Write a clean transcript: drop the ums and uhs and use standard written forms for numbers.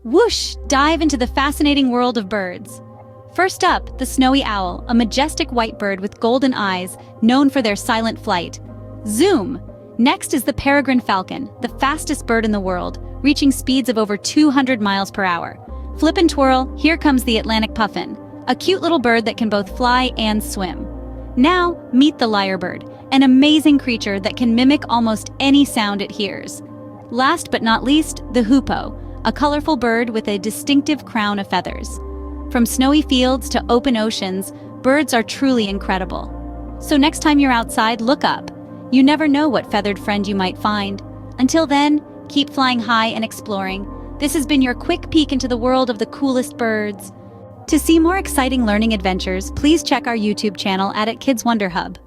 Whoosh! Dive into the fascinating world of birds. First up, the snowy owl, a majestic white bird with golden eyes, known for their silent flight. Zoom! Next is the peregrine falcon, the fastest bird in the world, reaching speeds of over 200 miles per hour. Flip and twirl, here comes the Atlantic puffin, a cute little bird that can both fly and swim. Now, meet the lyrebird, an amazing creature that can mimic almost any sound it hears. Last but not least, the hoopoe, a colorful bird with a distinctive crown of feathers. From snowy fields to open oceans, birds are truly incredible. So next time you're outside, look up. You never know what feathered friend you might find. Until then, keep flying high and exploring. This has been your quick peek into the world of the coolest birds. To see more exciting learning adventures, please check our YouTube channel at Kids Wonder Hub.